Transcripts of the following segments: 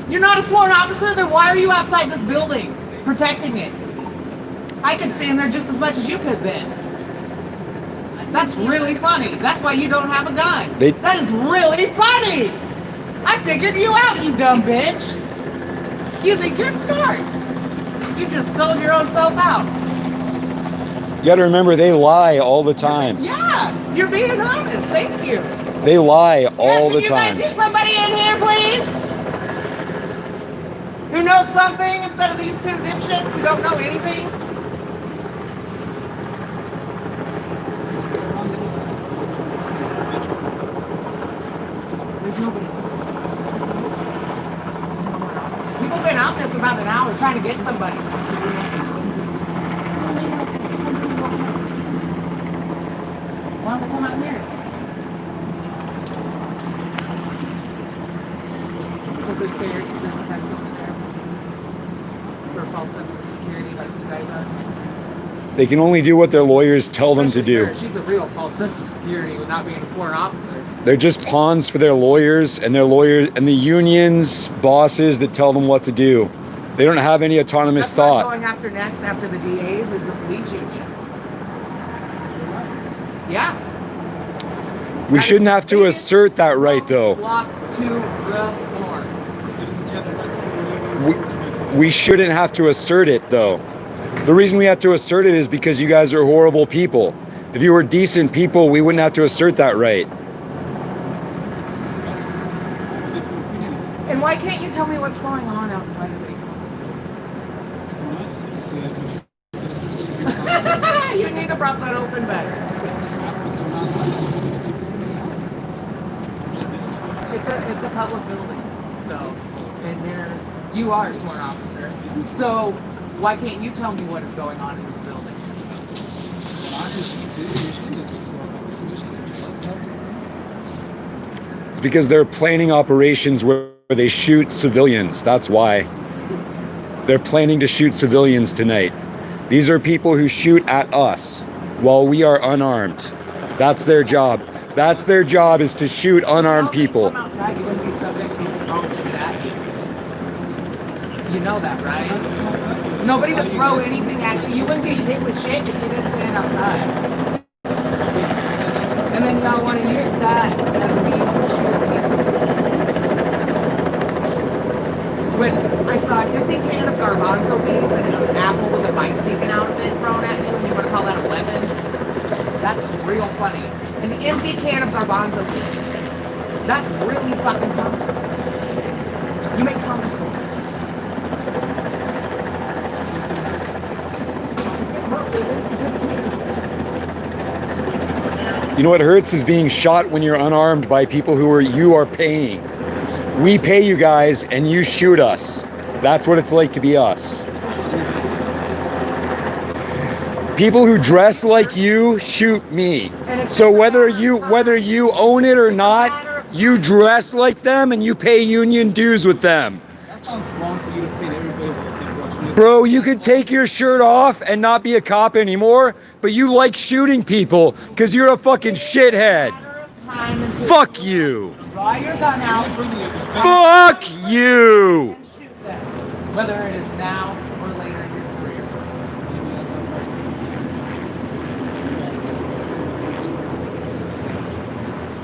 You're not a sworn officer, then why are you outside this building protecting it? I could stand there just as much as you could then. That's really funny. That's why you don't have a gun. That is really funny. I figured you out, you dumb bitch. You think you're smart. You just sold your own self out. You gotta remember, they lie all the time. Yeah, you're being honest. Thank you. They lie all the time. Can you guys get somebody in here, please? Who knows something instead of these two dipshits who don't know anything? There's nobody. People have been out there for about an hour trying to get somebody. Why don't they come out here? Because they're scared, because there's a fence over there. For a false sense of security like you guys are. They can only do what their lawyers tell them to do. She's a real false sense of security without being a sworn officer. They're just pawns for their lawyers and the unions, bosses that tell them what to do. They don't have any autonomous thought. That's what I'm going after next, after the DAs, is the police union. Yeah. We shouldn't have to assert that right, though. We shouldn't have to assert it, though. The reason we have to assert it is because you guys are horrible people. If you were decent people, we wouldn't have to assert that right. And why can't you tell me what's going on outside of it? You need to prop that open better. It's a public building, so, and you are a sworn officer. So why can't you tell me what is going on in this building? It's because they're planning operations where they shoot civilians. That's why. They're planning to shoot civilians tonight. These are people who shoot at us while we are unarmed. That's their job. That's their job, is to shoot unarmed people. Come outside, you wouldn't be subject to people throwing shit at you. You know that, right? Nobody would throw anything at you. You wouldn't get hit with shit if you didn't stand outside. And then y'all want to use that as a means to shoot at people. When I saw an empty can of garbanzo beans and an apple with a bite taken out of it thrown at you, and you want to call that a weapon? That's real funny. An empty can of garbanzo beans. That's really fucking funny. You make comments for it. You know what hurts is being shot when you're unarmed by people who you are paying. We pay you guys and you shoot us. That's what it's like to be us. People who dress like you shoot me. So whether you own it or not, you dress like them and you pay union dues with them. That sounds wrong for you to pay everybody the same watch. Bro, you could take your shirt off and not be a cop anymore, but you like shooting people because you're a fucking shithead. Fuck you. Draw your gun out. Fuck you. And shoot them. Whether it is now or later in your career.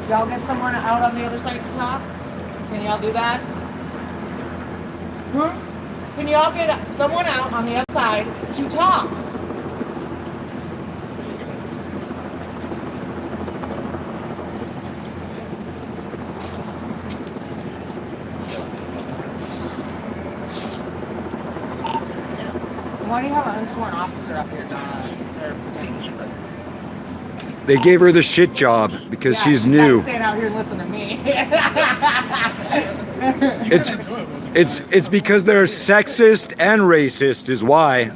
Y'all get someone out on the other side to talk? Can y'all do that? Can y'all get someone out on the other side to talk? Why do you have an unsworn officer up here, Donna? They gave her the shit job because she's new. Stand out here and listen to me. It's because they're sexist and racist is why.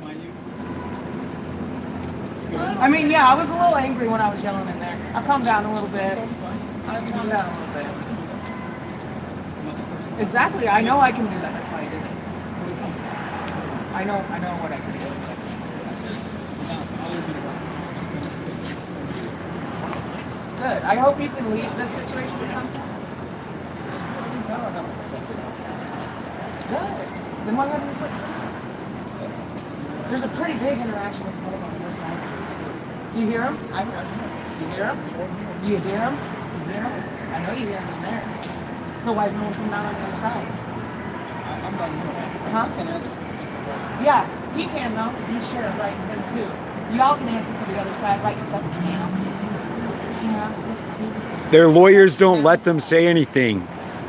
I mean, yeah, I was a little angry when I was yelling in there. I've calmed down a little bit. I've calmed down a little bit. Exactly. I know I can do that. That's why I did it. I know what I can do. Good. I hope you can leave this situation with something. Good. Then why haven't you quit? There's a pretty big interaction with the on the other side. You hear him? I hear him. You hear him? You hear him? You hear him? I know you hear him in there. So why is no one coming down on the other side? I'm not here. Huh? I can answer. Yeah, he can though, because he's sheriff right in him too. Y'all can answer for the other side, right? Because that's camp. Yeah. Their lawyers don't let them say anything.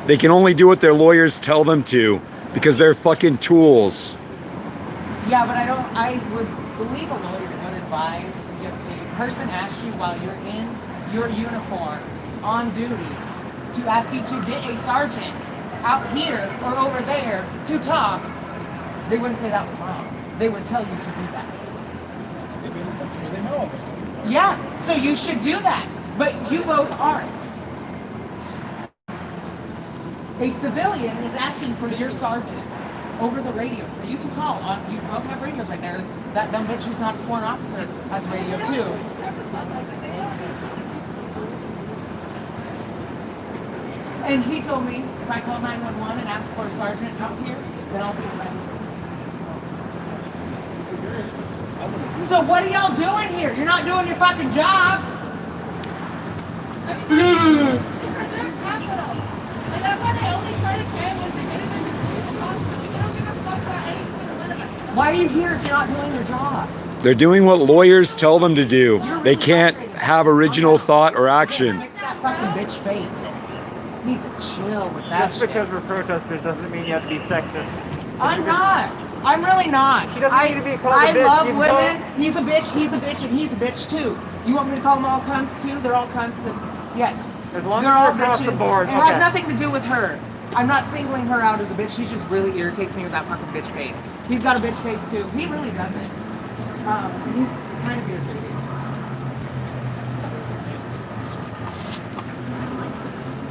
They can only do what their lawyers tell them to because they're fucking tools. Yeah, but I would believe a lawyer would advise if a person asked you while you're in your uniform on duty to ask you to get a sergeant out here or over there to talk, they wouldn't say that was wrong. They would tell you to do that. Maybe I'm sure they know of it. Yeah, so you should do that. But you both aren't. A civilian is asking for your sergeant over the radio for you to call on. You both have radios right there. That dumb bitch who's not a sworn officer has a radio too. And he told me if I call 911 and ask for a sergeant out here, then I'll be arrested. So what are y'all doing here? You're not doing your fucking jobs. Why are you here if you're not doing your jobs? They're doing what lawyers tell them to do. They can't have original thought or action. Fix that fucking bitch face. You need to chill with that Just shit. because we're protesters doesn't mean you have to be sexist. I'm not. I'm really not. She doesn't need to be called a I bitch. love You can women. He's a bitch, and he's a bitch too. You want me to call them all cunts too? They're all cunts and yes. As long they're as all you're across the bitches. board, It okay. has nothing to do with her. I'm not singling her out as a bitch. She just really irritates me with that fucking bitch face. He's got a bitch face too. He really doesn't. He's kind of irritating.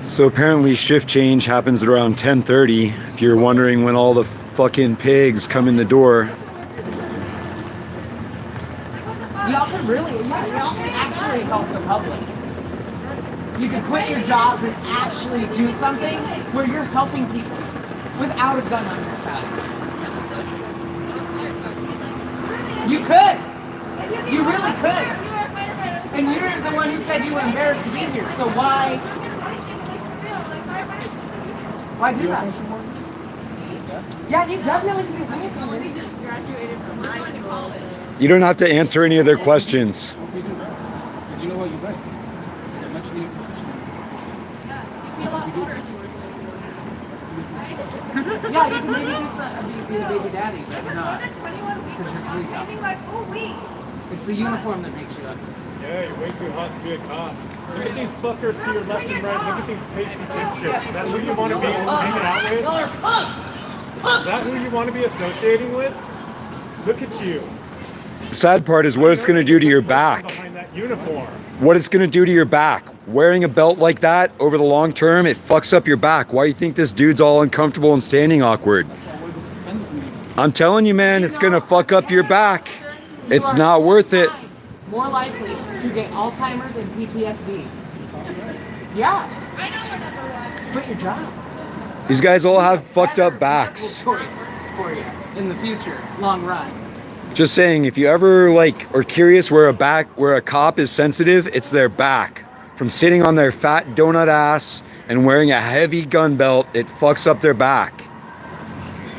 So apparently shift change happens at around 10:30. If you're wondering when all the fucking pigs come in the door. Y'all can really, y'all can actually help the public. You can quit your jobs and actually do something where you're helping people without a gun on your side. You could. You really could. And you're the one who said you were embarrassed to be here. So why do that? Yeah, you definitely can do that. Graduated from high school. You don't have to answer any of their questions. Hope you do that. Because you know what, you're right. It's a much needed position in this city. You'd be a lot older if you were a social worker. Yeah, you can maybe be the baby daddy, but you're not. More than 21 weeks Because of you're a police I'd be officer. like, oh wait. It's the uniform that makes you up. Yeah, you're way too hot to be a cop. Look at these fuckers to your left and right. Look at these pasty dipshits. Is that who you want to be hanging out with? Is that who you want to be associating with? Look at you. The sad part is what it's going to do to your back. Behind that uniform. What it's going to do to your back. Wearing a belt like that over the long term, it fucks up your back. Why do you think this dude's all uncomfortable and standing awkward? That's why I wear the suspenders in the I'm telling you, man, it's going to fuck up your back. It's not worth it. More likely to get Alzheimer's and PTSD. Yeah, I know we're number one. quit your job. These guys all have fucked up Better backs. medical choice for you in the future, long run. Just saying, if you ever are curious where a cop is sensitive, it's their back. From sitting on their fat donut ass and wearing a heavy gun belt, it fucks up their back.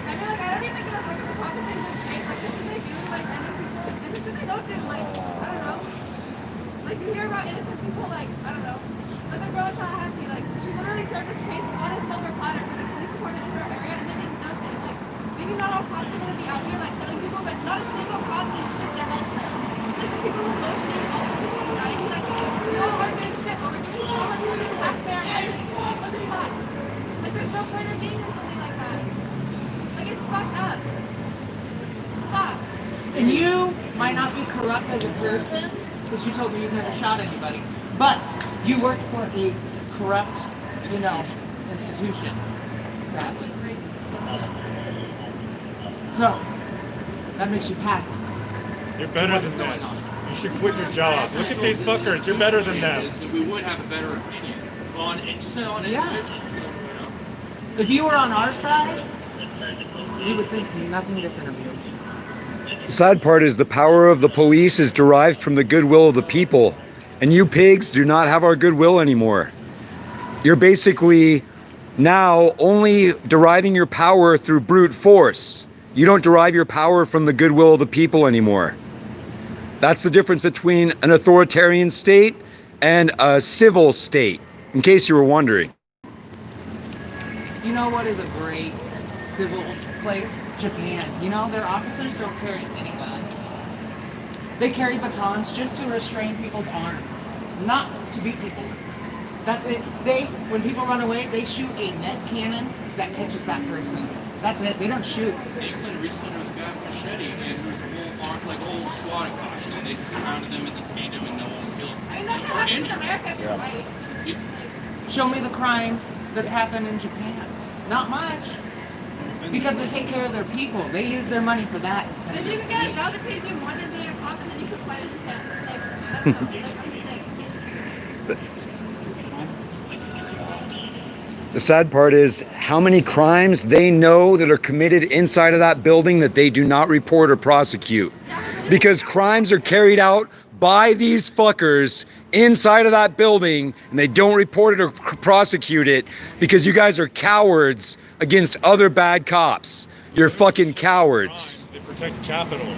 I mean, like, I don't even get a fuck with the cops in good shape. Like, this is what they do, like, and this is what they don't do. Like, I don't know. Like, you hear about innocent people, like, I don't know. Like, the girl in Tallahassee, like, she literally served her case on a silver platter for the police department in her area, and they did nothing. Like, maybe not all cops are gonna be out here, like, killing people, but not a single cop did shit to help her. Like, the people who most need help in this society, like, we all are doing shit, but we're giving so much money to the taxpayer and everything. Like, what the fuck? Like, there's no point in being in something like that. Like, it's fucked up. It's fucked. And you might not be corrupt as a person, because you told me you've never shot anybody, but you worked for a corrupt, institution. Exactly. So, that makes you passive. You're better than this. You should quit your job. Look at these fuckers. You're better than them. We would have a better opinion on just on Yeah. individual. If you were on our side, We would think nothing different of you. The sad part is the power of the police is derived from the goodwill of the people. And you pigs do not have our goodwill anymore. You're basically now only deriving your power through brute force. You don't derive your power from the goodwill of the people anymore. That's the difference between an authoritarian state and a civil state, in case you were wondering. You know what is a great civil place? Japan. You know, their officers don't carry any guns. They carry batons just to restrain people's arms, not to beat people. That's it. When people run away, they shoot a net cannon that catches that person. That's it. They don't shoot. England recently there was a guy with a machete and there was like old squad cops and they just surrounded him and detained him and no one was killed. I mean, that's what happens in America if you're white. Show me the crime that's happened in Japan. Not much. Because they take care of their people. They use their money for that. If you can get a job that pays you more than being a cop and then you can fly to Japan. Like, I don't know. Like, I'm just saying. The sad part is how many crimes they know that are committed inside of that building that they do not report or prosecute. Because crimes are carried out by these fuckers inside of that building and they don't report it or prosecute it because you guys are cowards against other bad cops. You're fucking cowards. They protect the Capitol.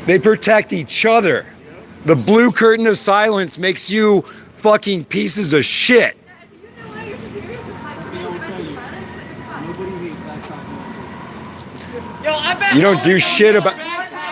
They protect each other. The blue curtain of silence makes you fucking pieces of shit. Yo, I bet You don't do shit about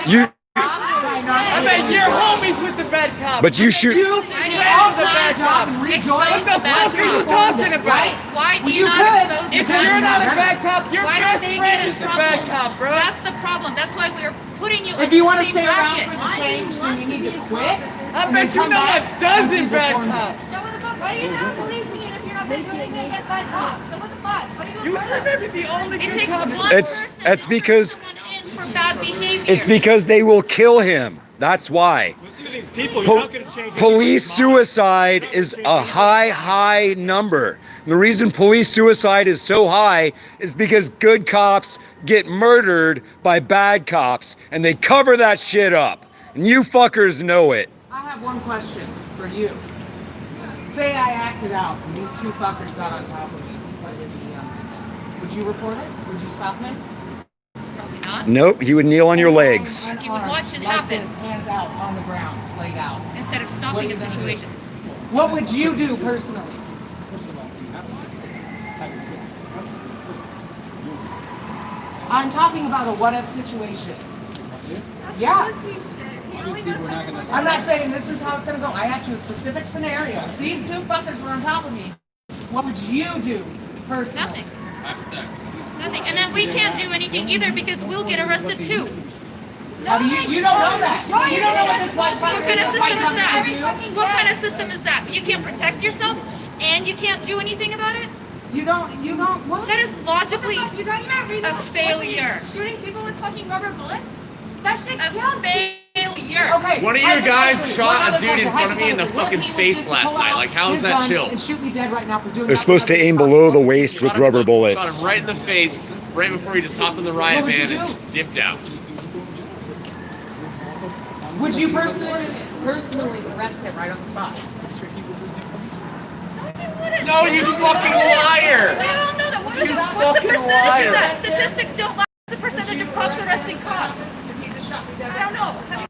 you. I bet you're homies with the bad cop. But you shoot. You friends with the bad cop. rejoice. What the fuck are you talking about? Why do Well, you you not could. expose If them? you're not a bad cop, your Why best don't they friend get is in the trouble? bad cop, bro. That's the problem. That's why we're putting you If in you the want to same stay around bracket. for the change, then you need to quit. I bet you know a dozen bad cops. So what the fuck? Why do you have police union if you're not doing anything against bad cops? So what the fuck? What are you You afraid of? remember the only It good takes cop. one It's- person it's because- to come in for bad behavior. It's because they will kill him. That's why. Listen to these people. You're Po- not going to change police anybody's mind. suicide is a high number. And the reason police suicide is so high is because good cops get murdered by bad cops and they cover that shit up. And you fuckers know it. I have one question for you. Say I acted out and these two fuckers got on top of me. Would you report it? Would you stop him? Probably not. Nope, he would kneel on your legs. You would watch it like happen. This, hands out on the ground, laid out. Instead of What stopping are a you gonna do? situation. What would you do personally? First of all, you have to have your physical punch. I'm talking about a what if situation. Yeah. Obviously, we're not gonna. I'm not saying this is how it's gonna go. I asked you a specific scenario. If these two fuckers were on top of me, what would you do personally? Nothing. Hypothetical. Nothing. And then we can't do anything either because we'll get arrested too. How do you don't know that. You don't know what this white What fucker kind of is system is fighting that? to do. What kind of system is that? You can't protect yourself and you can't do anything about it? You don't, what? That is logically You're talking about reasonable a failure. Shooting people with fucking rubber bullets? That shit A kills me. failure. Okay. One of your guys hypothetically, shot one a other dude in question, front of me in the hypothetically, fucking what if he was face just to last pull night? out Like, how is his that gun chill? And shoot me dead right now for doing They're that supposed to because aim he's below the fucking- waist with Shot him rubber in the- bullets. Shot him right in the face right before he just hopped in the riot What would you van and do? dipped out. Would you personally arrest him right on the spot? No, you fucking liar! I don't know that. What's the fucking percentage liar. of that? Statistics don't lie. The percentage of cops arresting cops. If he just shot me dead. I don't know.